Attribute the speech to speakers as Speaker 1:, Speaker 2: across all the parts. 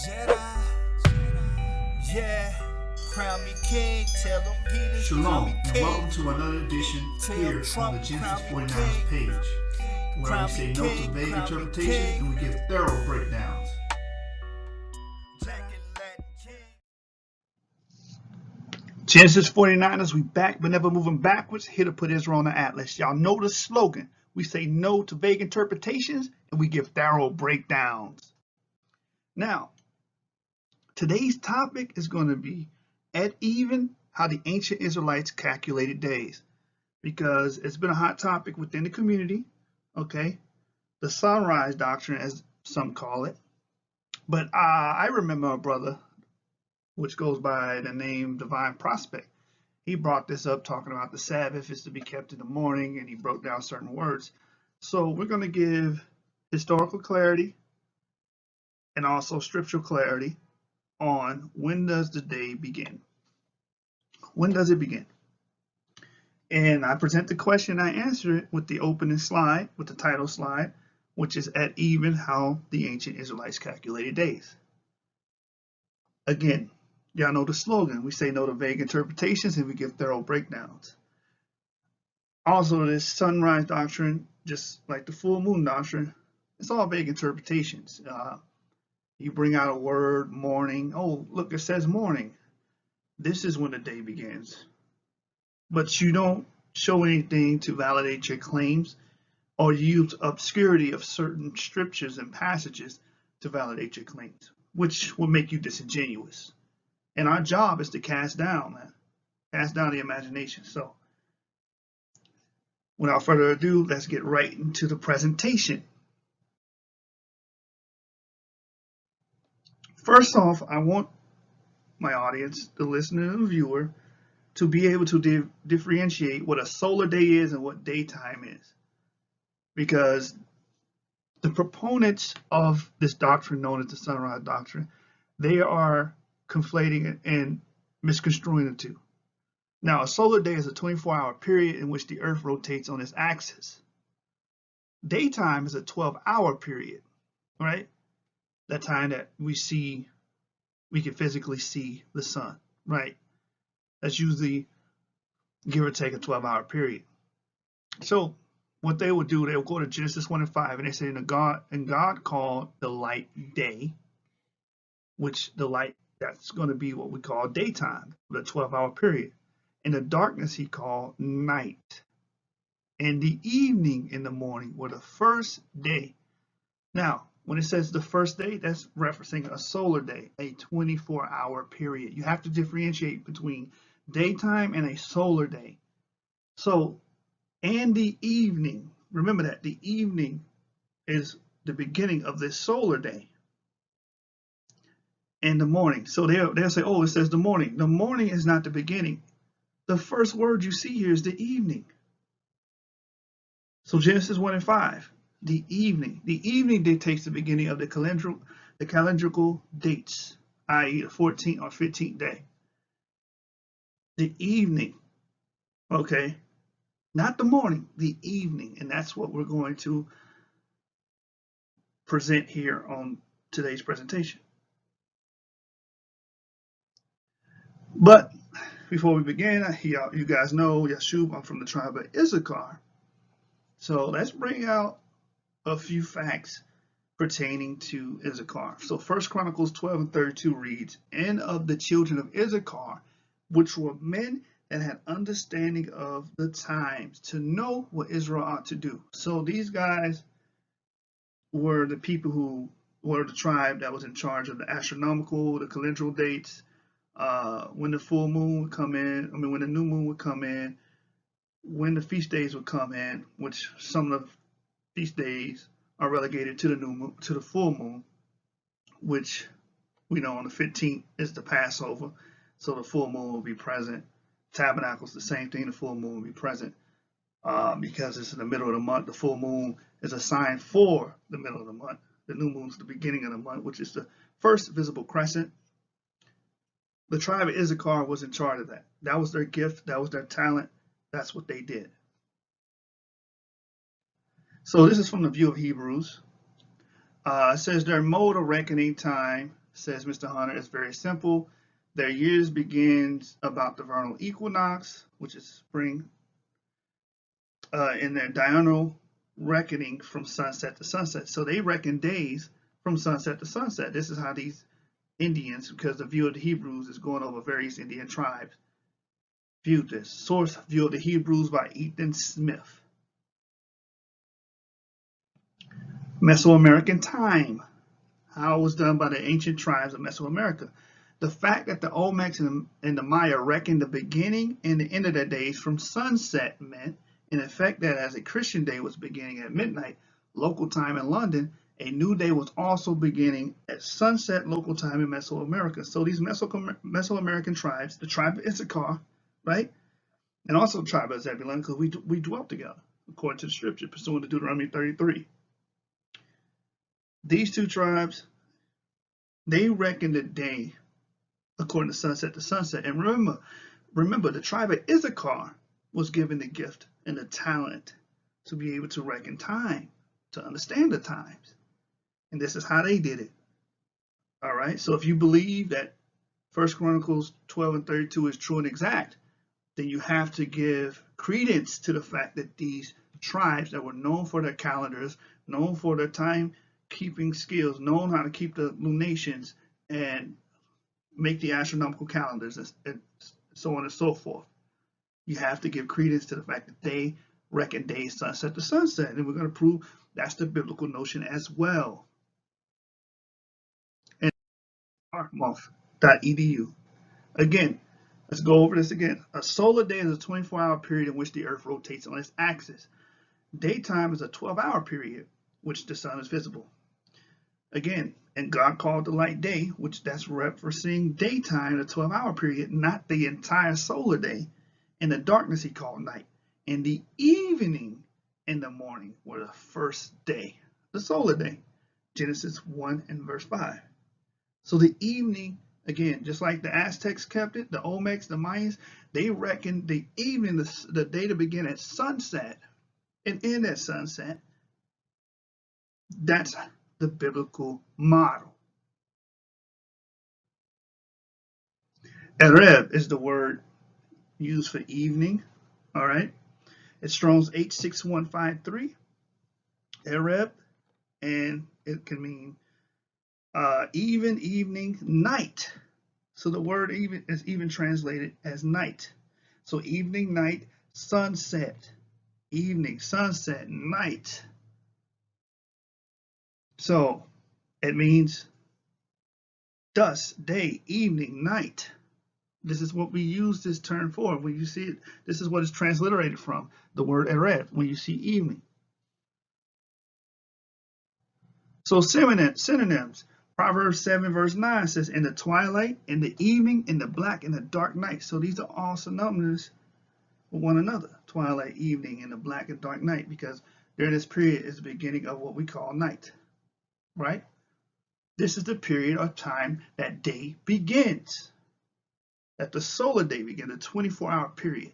Speaker 1: Jedi, yeah, crown me king, tell them heathens.
Speaker 2: Shalom, and welcome to another edition here on the Genesis 49ers page, where we say no to vague interpretations and we give thorough breakdowns. Genesis 49ers, we back, but never moving backwards, here to put Israel on the atlas. Y'all know the slogan. We say no to vague interpretations and we give thorough breakdowns. Now, today's topic is going to be at even how the ancient Israelites calculated days, because it's been a hot topic within the community, okay? The sunrise doctrine, as some call it. But I remember a brother, which goes by the name Divine Prospect. He brought this up talking about the Sabbath is to be kept in the morning, and he broke down certain words. So we're going to give historical clarity and also scriptural clarity on when does the day begin. When does it begin? And I present the question, I answer it with the opening slide, with the title slide, which is at even how the ancient Israelites calculated days. Again, y'all know the slogan. We say no to vague interpretations and we give thorough breakdowns. Also, this sunrise doctrine, just like the full moon doctrine, it's all vague interpretations. You bring out a word, morning. Oh, look, it says morning. This is when the day begins. But you don't show anything to validate your claims or use obscurity of certain scriptures and passages to validate your claims, which will make you disingenuous. And our job is to cast down the imagination. So without further ado, let's get right into the presentation. First off, I want my audience, the listener and the viewer, to be able to differentiate what a solar day is and what daytime is. Because the proponents of this doctrine known as the sunrise doctrine, they are conflating it and misconstruing the two. Now, a solar day is a 24-hour period in which the earth rotates on its axis. Daytime is a 12-hour period, right? That time that we can physically see the sun, right? That's usually, give or take, a 12-hour period. So what they would do, they would go to Genesis 1 and 5, and they say, and God called the light day, which the light, that's going to be what we call daytime, the 12-hour period. And the darkness he called night. And the evening and the morning were the first day. Now, when it says the first day, that's referencing a solar day, a 24-hour period. You have to differentiate between daytime and a solar day. So, and the evening, remember that the evening is the beginning of this solar day. And the morning. So they'll say, oh, it says the morning. The morning is not the beginning. The first word you see here is the evening. So Genesis 1 and 5. The evening. The evening dictates the beginning of the calendrical dates, i.e. the 14th or 15th day. The evening, okay, not the morning, the evening, and that's what we're going to present here on today's presentation. But before we begin, you guys know, Yashub, I'm from the tribe of Issachar. So let's bring out a few facts pertaining to Issachar. So 1 Chronicles 12 and 32 reads, and of the children of Issachar, which were men that had understanding of the times, to know what Israel ought to do. So these guys were the people who were the tribe that was in charge of the astronomical, the calendrical dates, when the full moon would come in, when the new moon would come in, when the feast days would come in, which some of the feast days are relegated to the new moon, to the full moon, which we know on the 15th is the Passover, so the full moon will be present. Tabernacles, the same thing, the full moon will be present because it's in the middle of the month. The full moon is a sign for the middle of the month. The new moon is the beginning of the month, which is the first visible crescent. The tribe of Issachar was in charge of that. That was their gift. That was their talent. That's what they did. So this is from the view of Hebrews. It says their mode of reckoning time says Mr. Hunter, is very simple. Their years begins about the vernal equinox, which is spring, in their diurnal reckoning from sunset to sunset. So they reckon days from sunset to sunset. This is how these Indians, because the view of the Hebrews is going over various Indian tribes, viewed this. Source: View of the Hebrews by Ethan Smith. Mesoamerican time. How it was done by the ancient tribes of Mesoamerica. The fact that the Olmecs and the Maya reckoned the beginning and the end of their days from sunset meant, in effect, that as a Christian day was beginning at midnight, local time in London, a new day was also beginning at sunset local time in Mesoamerica. So these Mesoamerican tribes, the tribe of Issachar, right, and also the tribe of Zebulun, because we dwelt together, according to the scripture, pursuant to Deuteronomy 33. These two tribes, they reckoned the day according to sunset to sunset. And remember, the tribe of Issachar was given the gift and the talent to be able to reckon time, to understand the times. And this is how they did it. All right. So if you believe that 1 Chronicles 12 and 32 is true and exact, then you have to give credence to the fact that these tribes that were known for their calendars, known for their time-keeping skills, known how to keep the lunations and make the astronomical calendars, and so on and so forth. You have to give credence to the fact that they reckon days sunset to sunset. And we're going to prove that's the biblical notion as well. And dartmouth.edu. Again, let's go over this again. A solar day is a 24-hour period in which the Earth rotates on its axis. Daytime is a 12-hour period which the sun is visible. Again, and God called the light day, which that's referencing daytime, a 12-hour period, not the entire solar day. And the darkness he called night. And the evening and the morning were the first day, the solar day. Genesis 1 and verse 5. So the evening, again, just like the Aztecs kept it, the Olmecs, the Mayans, they reckoned the evening, the day to begin at sunset and end at sunset. That's the biblical model. Erev is the word used for evening. All right. It's Strong's H6153. Erev, and it can mean even, evening, night. So the word even is even translated as night. So evening, night, sunset. Evening, sunset, night. So it means dusk, day, evening, night. This is what we use this term for. When you see it, this is what it's transliterated from, the word erev, when you see evening. So synonyms. Proverbs 7 verse 9 says, in the twilight, in the evening, in the black, in the dark night. So these are all synonymous with one another. Twilight, evening, and the black and dark night, because during this period is the beginning of what we call night, right? This is the period of time that day begins, that the solar day begins, a 24-hour period.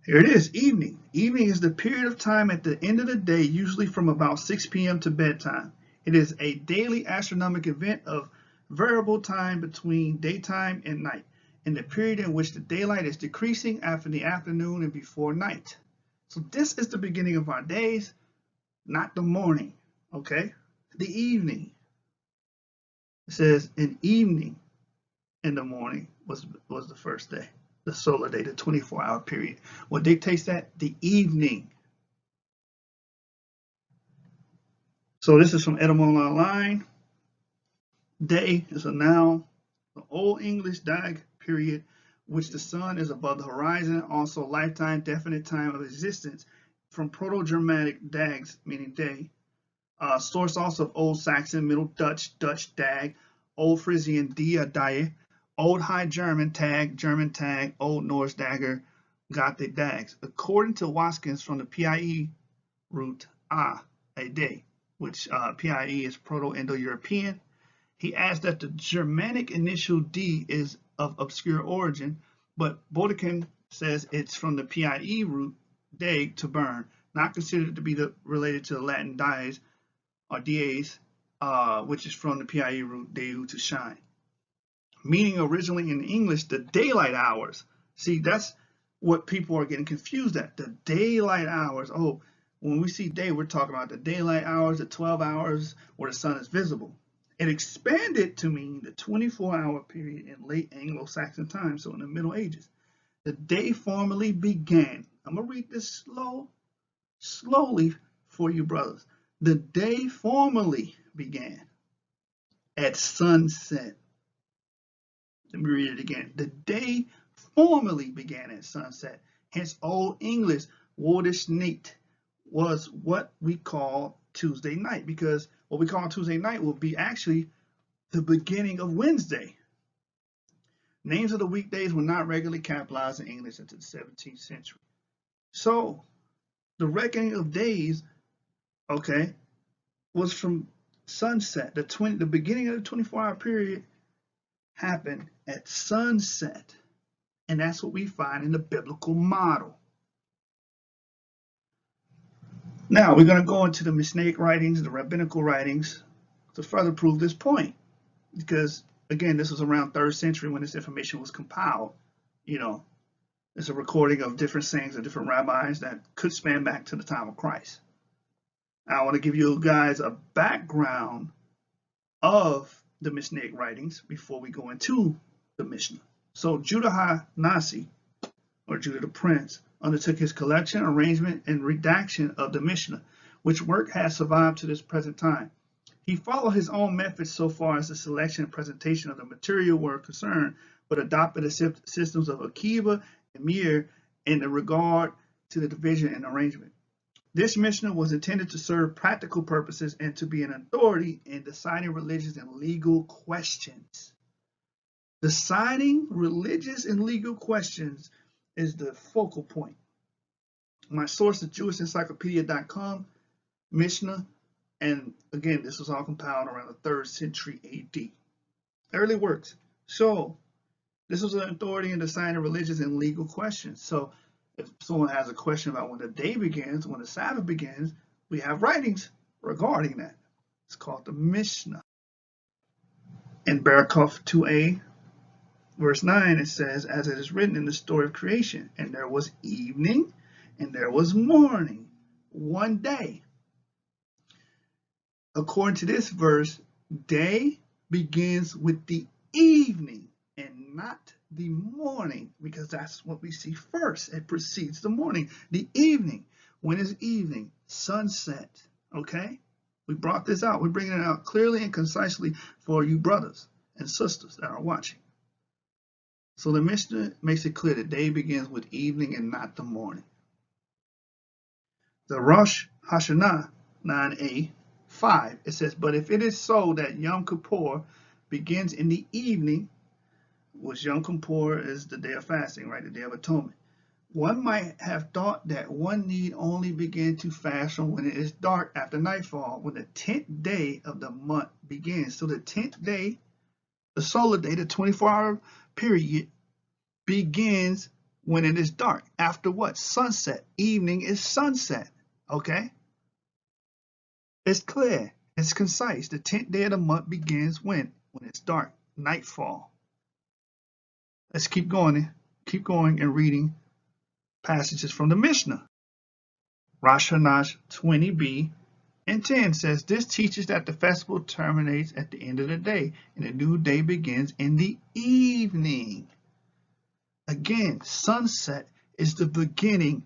Speaker 2: Here it is, evening. Evening is the period of time at the end of the day, usually from about 6 p.m. to bedtime. It is a daily astronomical event of variable time between daytime and night, in the period in which the daylight is decreasing after the afternoon and before night. So this is the beginning of our days, not the morning, okay? The evening. It says in evening in the morning was the first day. The solar day, the 24-hour period. What dictates that? The evening. So this is from Etymology Online. Day is a noun. The Old English dag period, which the sun is above the horizon, also lifetime, definite time of existence, from Proto-Germanic dags, meaning day. Source also of Old Saxon, Middle Dutch, Dutch dag, Old Frisian dia, die, Old High German tag, Old Norse dagger, Gothic dags. According to Watkins from the PIE root a day, which PIE is Proto-Indo-European, he adds that the Germanic initial D is of obscure origin, but Bodekin says it's from the PIE root dag, to burn, not considered to be related to the Latin dies or dies, which is from the PIE root Deu to shine. Meaning originally in English, the daylight hours. See, that's what people are getting confused at. The daylight hours. Oh, when we see day, we're talking about the daylight hours, the 12 hours where the sun is visible. It expanded to mean the 24-hour period in late Anglo-Saxon times, so in the Middle Ages. The day formally began. I'm going to read this slowly for you brothers. The day formally began at sunset. Let me read it again. The day formally began at sunset. Hence, Old English, Woordenschnight, was what we call Tuesday night, because what we call Tuesday night will be actually the beginning of Wednesday. Names of the weekdays were not regularly capitalized in English until the 17th century. So, the reckoning of days, okay, was from sunset. The beginning of the 24-hour period happened at sunset. And that's what we find in the biblical model. Now, we're going to go into the Mishnaic writings, the Rabbinical writings, to further prove this point. Because, again, this was around 3rd century when this information was compiled. You know, it's a recording of different sayings of different rabbis that could span back to the time of Christ. Now, I want to give you guys a background of the Mishnaic writings before we go into the Mishnah. So Judah HaNasi, or Judah the Prince, undertook his collection, arrangement, and redaction of the Mishnah, which work has survived to this present time. He followed his own methods so far as the selection and presentation of the material were concerned, but adopted the systems of Akiva and Meir in regard to the division and arrangement. This Mishnah was intended to serve practical purposes and to be an authority in deciding religious and legal questions. Deciding religious and legal questions is the focal point. My source is JewishEncyclopedia.com, Mishnah, and again, this was all compiled around the 3rd century AD. Early works. So, this was an authority in deciding religious and legal questions. So, if someone has a question about when the day begins, when the Sabbath begins, we have writings regarding that. It's called the Mishnah. In Barakov 2a, verse 9, it says, as it is written in the story of creation, and there was evening, and there was morning, one day. According to this verse, day begins with the evening and not the morning, because that's what we see first. It precedes the morning. The evening. When is evening? Sunset. Okay? We brought this out. We're bringing it out clearly and concisely for you brothers and sisters that are watching. So the Mishnah makes it clear that day begins with evening and not the morning. The Rosh Hashanah 9a 5, it says, but if it is so that Yom Kippur begins in the evening, which Yom Kippur is the day of fasting, right, the day of atonement, one might have thought that one need only begin to fast from when it is dark after nightfall, when the 10th day of the month begins. So the 10th day, the solar day, the 24-hour period, begins when it is dark. After what? Sunset. Evening is sunset. Okay? It's clear. It's concise. The 10th day of the month begins when? When it's dark. Nightfall. Let's keep going and reading passages from the Mishnah. Rosh Hashanah 20b and 10 says, this teaches that the festival terminates at the end of the day, and a new day begins in the evening. Again, sunset is the beginning.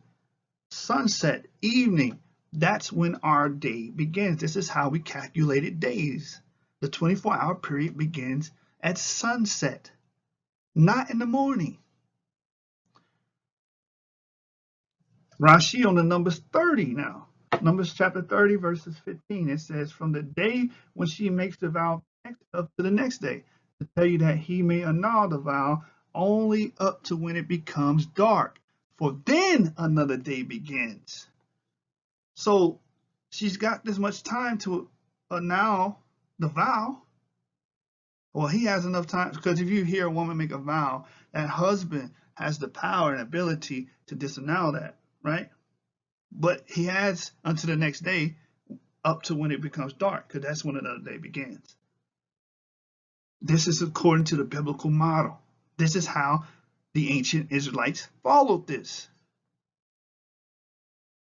Speaker 2: Sunset, evening, that's when our day begins. This is how we calculated days. The 24-hour period begins at sunset, not in the morning. Rashi on the Numbers 30 now. Numbers chapter 30, verses 15. It says, from the day when she makes the vow up to the next day, to tell you that he may annul the vow only up to when it becomes dark, for then another day begins. So she's got this much time to annul the vow. Well, he has enough time, because if you hear a woman make a vow, that husband has the power and ability to disannul that, right? But he has until the next day up to when it becomes dark, because that's when another day begins. This is according to the biblical model. This is how the ancient Israelites followed this.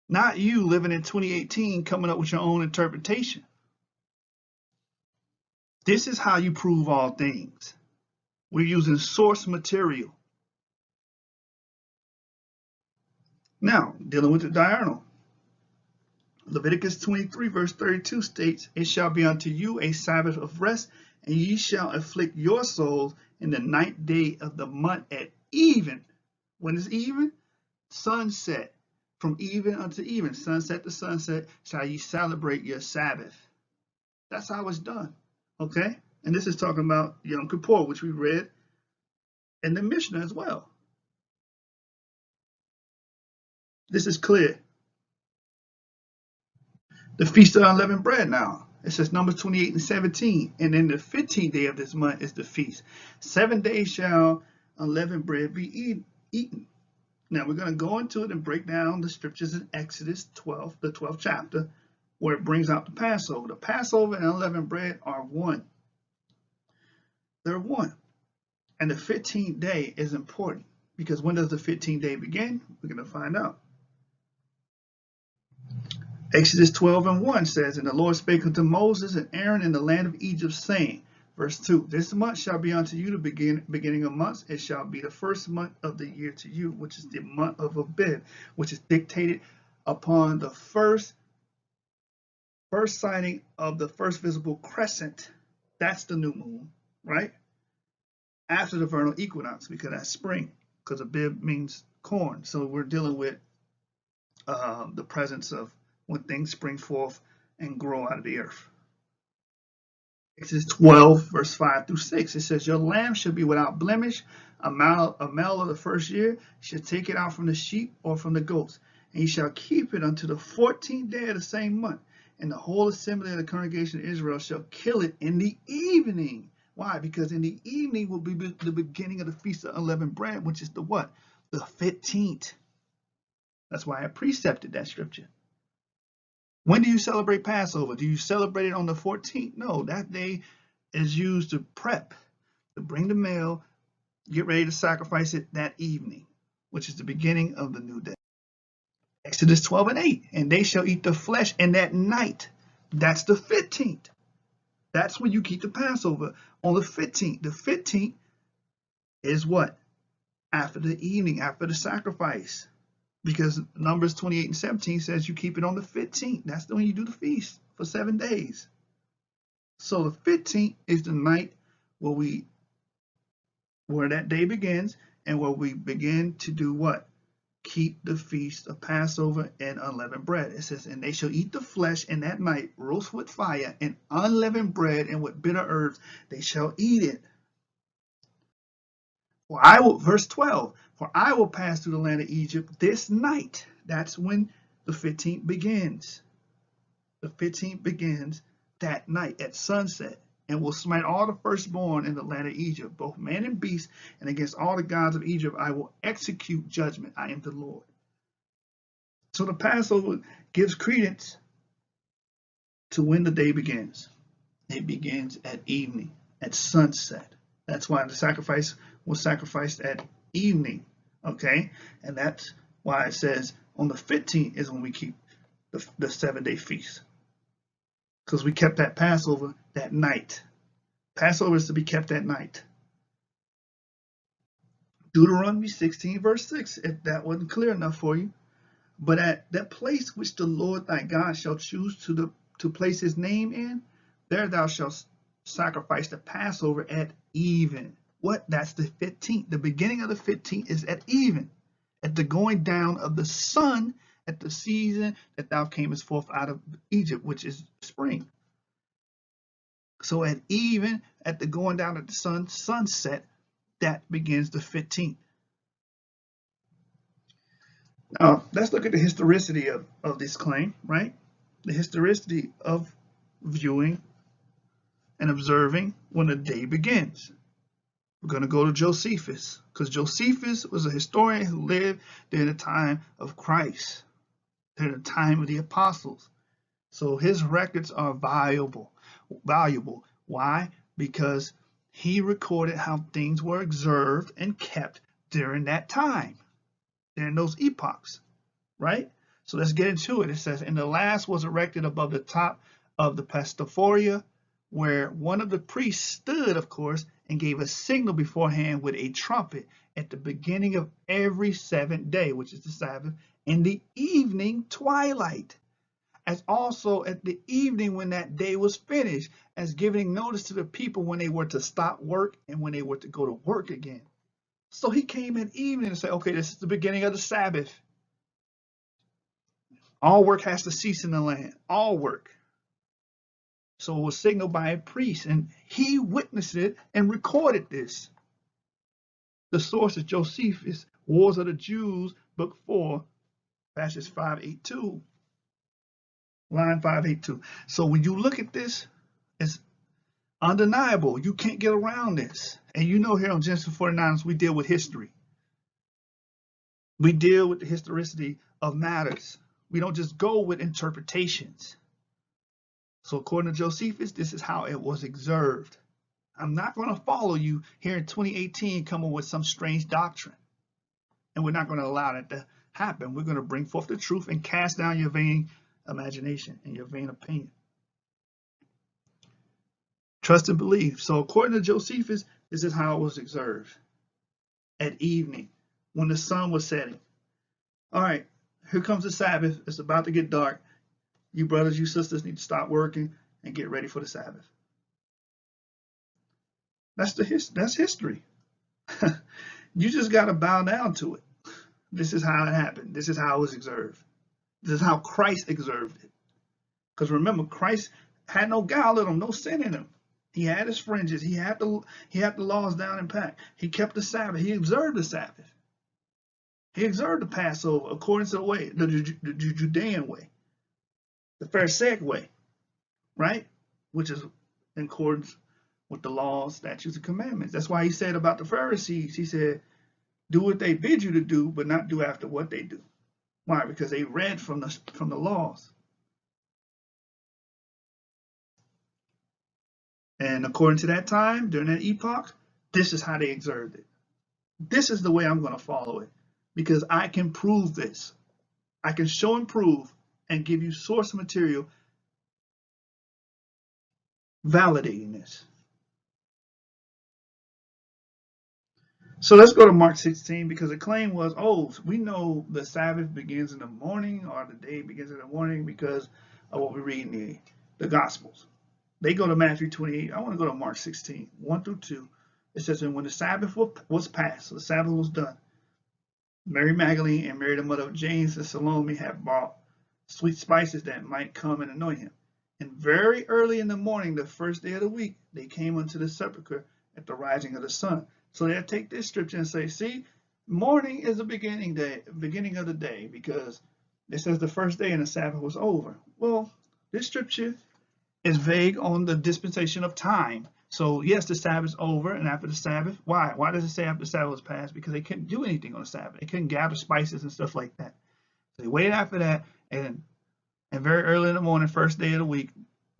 Speaker 2: Not you living in 2018 coming up with your own interpretation. This is how you prove all things. We're using source material. Now, dealing with the diurnal. Leviticus 23 verse 32 states, "It shall be unto you a Sabbath of rest, and ye shall afflict your souls in the 9th day of the month at even." When is even? Sunset. From even unto even, sunset to sunset, shall ye celebrate your Sabbath. That's how it's done. Okay? And this is talking about Yom Kippur, which we read in the Mishnah as well. This is clear. The Feast of Unleavened Bread now. It says Numbers 28 and 17. And then the 15th day of this month is the feast. 7 days shall unleavened bread be eaten. Now we're going to go into it and break down the scriptures in Exodus 12, the 12th chapter, where it brings out the Passover. The Passover and unleavened bread are one. They're one. And the 15th day is important, because when does the 15th day begin? We're going to find out. Exodus 12 and 1 says, "And the Lord spake unto Moses and Aaron in the land of Egypt, saying," verse 2, "This month shall be unto you the beginning of months. It shall be the first month of the year to you, which is the month of Abib, which is dictated upon the first sighting of the first visible crescent." That's the new moon, right? After the vernal equinox, because that's spring, because Abib means corn. So we're dealing with the presence of when things spring forth and grow out of the earth. Exodus 12, verse 5 through 6. It says, "Your lamb shall be without blemish. A male of the first year shall take it out from the sheep or from the goats. And ye shall keep it unto the 14th day of the same month. And the whole assembly of the congregation of Israel shall kill it in the evening." Why? Because in the evening will be the beginning of the Feast of Unleavened Bread, which is the what? The 15th. That's why I precepted that scripture. When do you celebrate Passover? Do you celebrate it on the 14th? No, that day is used to prep, to bring the meal, get ready to sacrifice it that evening, which is the beginning of the new day. Exodus 12 and 8, "And they shall eat the flesh in that night." That's the 15th. That's when you keep the Passover, on the 15th. The 15th is what? After the evening, after the sacrifice. Because Numbers 28 and 17 says you keep it on the 15th. That's when you do the feast for 7 days. So the 15th is the night where that day begins, and where we begin to do what? Keep the feast of Passover and unleavened bread. It says, "And they shall eat the flesh in that night, roast with fire, and unleavened bread, and with bitter herbs they shall eat it. For I will," verse 12, "for I will pass through the land of Egypt this night." That's when the 15th begins. The 15th begins that night at sunset, "and will smite all the firstborn in the land of Egypt, both man and beast, and against all the gods of Egypt I will execute judgment. I am the Lord." So the Passover gives credence to when the day begins. It begins at evening, at sunset. That's why the sacrifice was sacrificed at evening, okay? And that's why it says on the 15th is when we keep the 7-day feast, because we kept that Passover that night. Passover is to be kept at night. Deuteronomy 16, verse 6, if that wasn't clear enough for you. "But at that place which the Lord thy God shall choose to place his name in, there thou shalt sacrifice the Passover at even." What? That's the 15th. The beginning of the 15th is at even, at the going down of the sun, at the season that thou camest forth out of Egypt, which is spring. So at even, at the going down of the sun, sunset, that begins the 15th. Now, let's look at the historicity of this claim, right? The historicity of viewing and observing when the day begins. We're going to go to Josephus, because Josephus was a historian who lived during the time of Christ, during the time of the apostles. So his records are valuable. Why? Because he recorded how things were observed and kept during that time, during those epochs, right? So let's get into it. It says, and the last was erected above the top of the Pastoria, where one of the priests stood, of course, and gave a signal beforehand with a trumpet at the beginning of every seventh day, which is the Sabbath, in the evening twilight, as also at the evening when that day was finished, as giving notice to the people when they were to stop work and when they were to go to work again. So he came at evening and said, okay, this is the beginning of the Sabbath. All work has to cease in the land, all work. So it was signaled by a priest, and he witnessed it and recorded this. The source is Josephus, Wars of the Jews, Book 4, passage 582, line 582. So when you look at this, it's undeniable. You can't get around this. And you know here on Genesis 49, we deal with history. We deal with the historicity of matters. We don't just go with interpretations. So according to Josephus, this is how it was observed. I'm not going to follow you here in 2018 coming with some strange doctrine. And we're not going to allow that to happen. We're going to bring forth the truth and cast down your vain imagination and your vain opinion. Trust and believe. So according to Josephus, this is how it was observed. At evening, when the sun was setting. All right, here comes the Sabbath. It's about to get dark. You brothers, you sisters need to stop working and get ready for the Sabbath. That's history. You just got to bow down to it. This is how it happened. This is how it was observed. This is how Christ observed it. Because remember, Christ had no guile in him, no sin in him. He had his fringes. He had the laws down and packed. He kept the Sabbath. He observed the Sabbath. He observed the Passover according to the way, the Judean way, the Pharisaic way, right? Which is in accordance with the laws, statutes, and commandments. That's why he said about the Pharisees, he said, do what they bid you to do, but not do after what they do. Why? Because they read from the laws. And according to that time, during that epoch, this is how they observed it. This is the way I'm going to follow it, because I can prove this. I can show and prove and give you source material validating this. So let's go to Mark 16, because the claim was, oh, we know the Sabbath begins in the morning, or the day begins in the morning, because of what we read in the Gospels. They go to Matthew 28. I want to go to Mark 16, 1 through 2. It says, and when the Sabbath was passed, so the Sabbath was done, Mary Magdalene and Mary the mother of James and Salome had bought sweet spices that might come and anoint him. And very early in the morning, the first day of the week, they came unto the sepulchre at the rising of the sun. So they'll take this scripture and say, see, morning is the beginning of the day, because it says the first day and the Sabbath was over. Well, this scripture is vague on the dispensation of time. So yes, the Sabbath is over, and after the Sabbath, why? Why does it say after the Sabbath was passed? Because they couldn't do anything on the Sabbath. They couldn't gather spices and stuff like that. So they waited after that, and very early in the morning, first day of the week,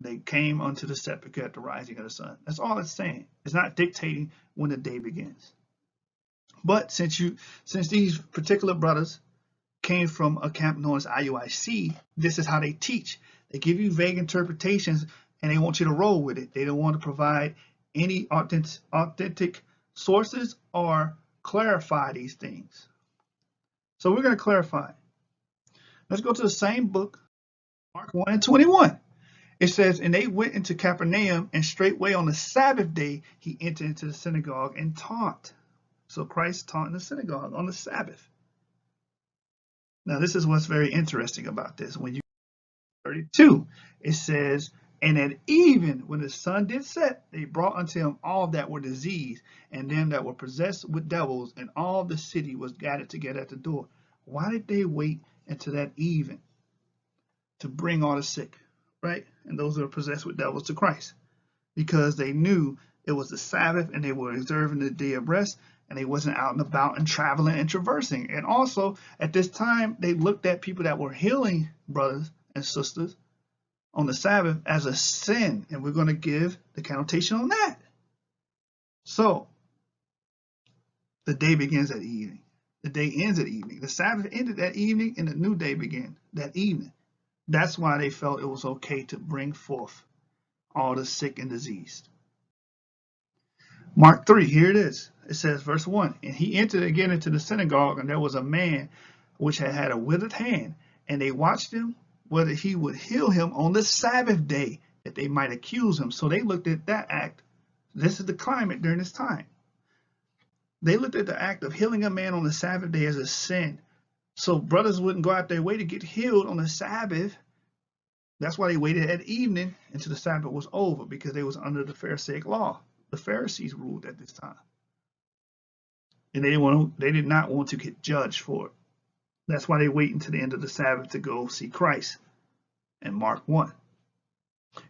Speaker 2: they came unto the sepulchre at the rising of the sun. That's all it's saying. It's not dictating when the day begins. But since these particular brothers came from a camp known as IUIC, this is how they teach. They give you vague interpretations, and they want you to roll with it. They don't want to provide any authentic sources or clarify these things. So we're going to clarify. Let's go to the same book, Mark 1 and 21. It says, and they went into Capernaum, and straightway on the Sabbath day he entered into the synagogue and taught. So Christ taught in the synagogue on the Sabbath. Now this is what's very interesting about this. When you 32, it says, and at even when the sun did set, they brought unto him all that were diseased, and them that were possessed with devils, and all the city was gathered together at the door. Why did they wait until that even to bring all the sick, right? And those that are possessed with devils to Christ? Because they knew it was the Sabbath, and they were observing the day of rest, and they wasn't out and about and traveling and traversing. And also at this time, they looked at people that were healing brothers and sisters on the Sabbath as a sin, and we're going to give the connotation on that. So the day begins at evening. The day ends at evening. The Sabbath ended that evening, and the new day began that evening. That's why they felt it was okay to bring forth all the sick and diseased. Mark 3, here it is. It says, verse 1, and he entered again into the synagogue, and there was a man which had a withered hand, and they watched him whether he would heal him on the Sabbath day, that they might accuse him. So they looked at that act. This is the climate during this time. They looked at the act of healing a man on the Sabbath day as a sin. So brothers wouldn't go out their way to get healed on the Sabbath. That's why they waited at evening until the Sabbath was over, because they was under the Pharisaic law. The Pharisees ruled at this time. And they did not want to get judged for it. That's why they wait until the end of the Sabbath to go see Christ in Mark 1.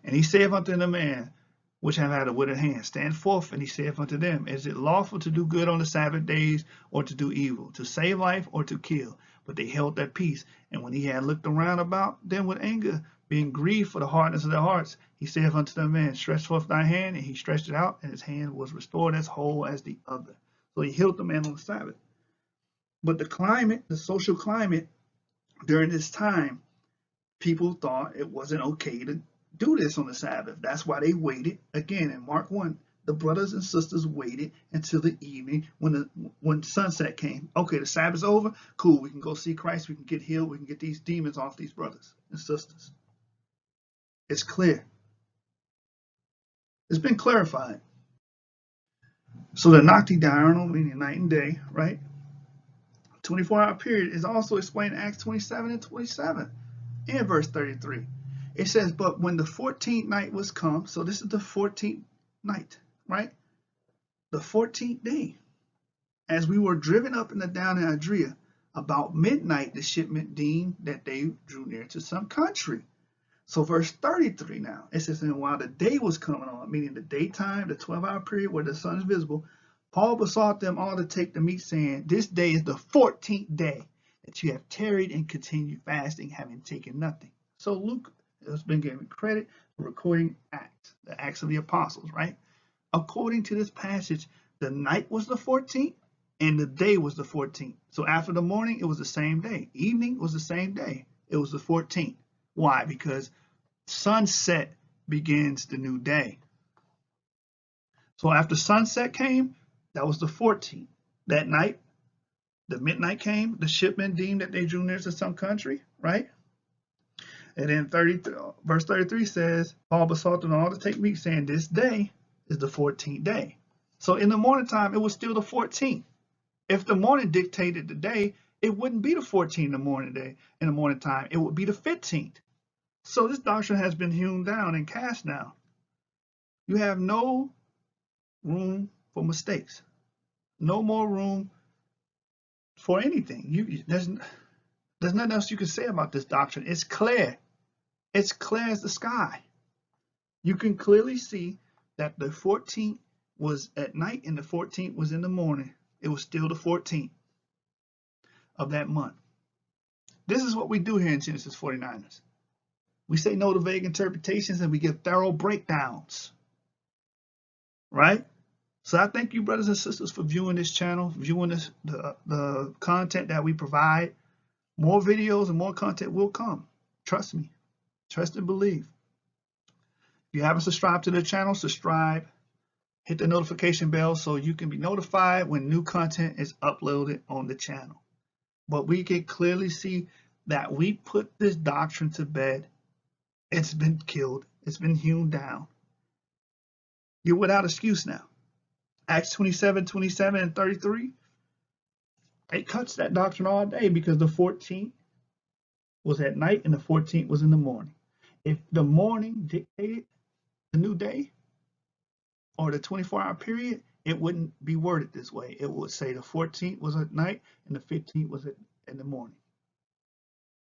Speaker 2: And he saith unto the man which have had a withered hand, stand forth. And he saith unto them, is it lawful to do good on the Sabbath days, or to do evil, to save life, or to kill? But they held their peace. And when he had looked around about them with anger, being grieved for the hardness of their hearts, he saith unto the man, stretch forth thy hand. And he stretched it out, and his hand was restored as whole as the other. So he healed the man on the Sabbath. But the climate, the social climate during this time, people thought it wasn't okay to do this on the Sabbath. That's why they waited. Again, in Mark 1, the brothers and sisters waited until the evening when sunset came. Okay, the Sabbath's over. Cool, we can go see Christ. We can get healed. We can get these demons off these brothers and sisters. It's clear. It's been clarified. So the Nocti diurnal, meaning night and day, right? 24-hour period is also explained in Acts 27 and 27 in verse 33. It says, but when the 14th night was come, so this is the 14th night, right? The 14th day, as we were driven up and down in Adria, about midnight the shipment deemed that they drew near to some country. So verse 33 now, it says, and while the day was coming on, meaning the daytime, the 12-hour period where the sun is visible, Paul besought them all to take the meat, saying, this day is the 14th day that you have tarried and continued fasting, having taken nothing. So Luke has been given credit for recording Acts, the Acts of the Apostles, right? According to this passage, the night was the 14th and the day was the 14th. So after the morning, it was the same day. Evening was the same day. It was the 14th. Why? Because sunset begins the new day. So after sunset came, that was the 14th. That night, the midnight came, the shipmen deemed that they drew near to some country, right? And then verse 33 says, Paul besought them all to take meat, saying, this day is the 14th day. So in the morning time, it was still the 14th. If the morning dictated the day, it wouldn't be the 14th in the morning time. It would be the 15th. So this doctrine has been hewn down and cast down. You have no room for mistakes. No more room for anything. There's nothing else you can say about this doctrine. It's clear. It's clear as the sky. You can clearly see that the 14th was at night and the 14th was in the morning. It was still the 14th of that month. This is what we do here in Genesis 49ers. We say no to vague interpretations and we give thorough breakdowns. Right? So I thank you, brothers and sisters, for viewing this channel, viewing the content that we provide. More videos and more content will come. Trust me. Trust and believe. If you haven't subscribed to the channel, subscribe. Hit the notification bell so you can be notified when new content is uploaded on the channel. But we can clearly see that we put this doctrine to bed. It's been killed. It's been hewn down. You're without excuse now. Acts 27, 27, and 33, it cuts that doctrine all day because the 14th was at night and the 14th was in the morning. If the morning dictated the new day or the 24-hour period, it wouldn't be worded this way. It would say the 14th was at night and the 15th was in the morning.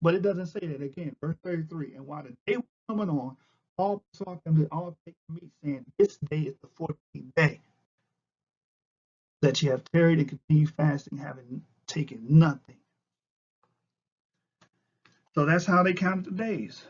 Speaker 2: But it doesn't say that. Again, verse 33, and while the day was coming on, Paul besought them to all take the meat, saying, this day is the 14th day that you have tarried and continued fasting, having taken nothing. So that's how they counted the days.